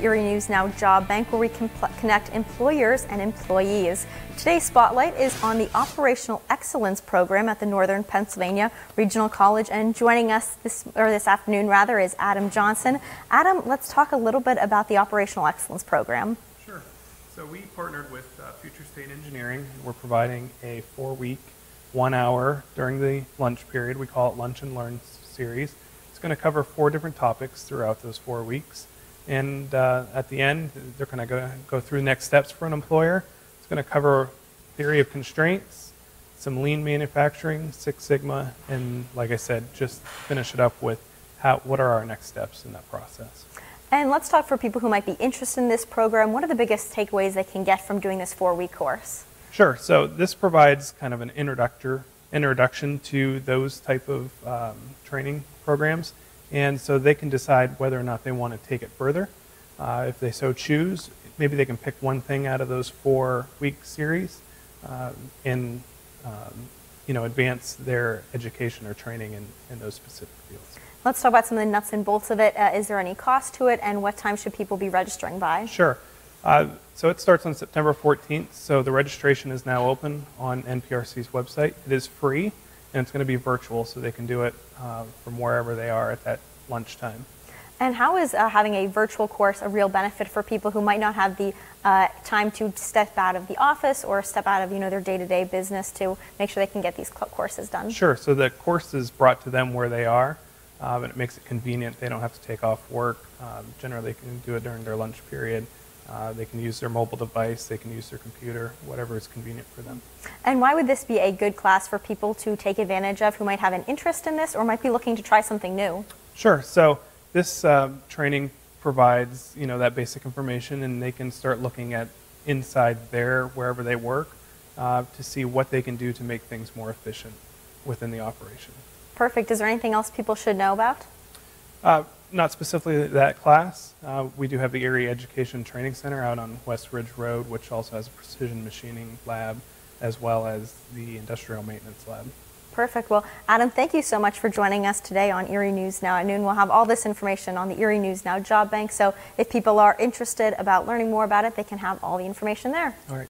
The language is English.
Erie News Now Job Bank, where we can connect employers and employees. Today's spotlight is on the Operational Excellence Program at the Northern Pennsylvania Regional College, and joining us this afternoon is Adam Johnson. Adam, let's talk a little bit about the Operational Excellence Program. Sure. So we partnered with Future State Engineering. We're providing a 4-week, 1 hour during the lunch period. We call it Lunch and Learn series. It's going to cover 4 different topics throughout those 4 weeks. And at the end, they're going to go through next steps for an employer. It's going to cover theory of constraints, some lean manufacturing, Six Sigma, and like I said, just finish it up with what are our next steps in that process. And let's talk for people who might be interested in this program. What are the biggest takeaways they can get from doing this 4-week course? Sure. So this provides kind of an introduction to those type of training programs. And so they can decide whether or not they want to take it further. If they so choose, maybe they can pick one thing out of those 4-week series and advance their education or training in those specific fields. Let's talk about some of the nuts and bolts of it. Is there any cost to it, and what time should people be registering by? Sure. So it starts on September 14th, so the registration is now open on NPRC's website. It is free, and it's going to be virtual, so they can do it from wherever they are at that lunchtime. And how is having a virtual course a real benefit for people who might not have the time to step out of the office or step out of their day-to-day business to make sure they can get these courses done? Sure. So the course is brought to them where they are, and it makes it convenient. They don't have to take off work. Generally, they can do it during their lunch period. They can use their mobile device, they can use their computer, whatever is convenient for them. And why would this be a good class for people to take advantage of who might have an interest in this or might be looking to try something new? Sure. So this training provides that basic information, and they can start looking at inside wherever they work to see what they can do to make things more efficient within the operation. Perfect. Is there anything else people should know about? Not specifically that class. We do have the Erie Education Training Center out on West Ridge Road, which also has a precision machining lab, as well as the industrial maintenance lab. Perfect. Well, Adam, thank you so much for joining us today on Erie News Now at noon. We'll have all this information on the Erie News Now Job Bank, so if people are interested about learning more about it, they can have all the information there. All right.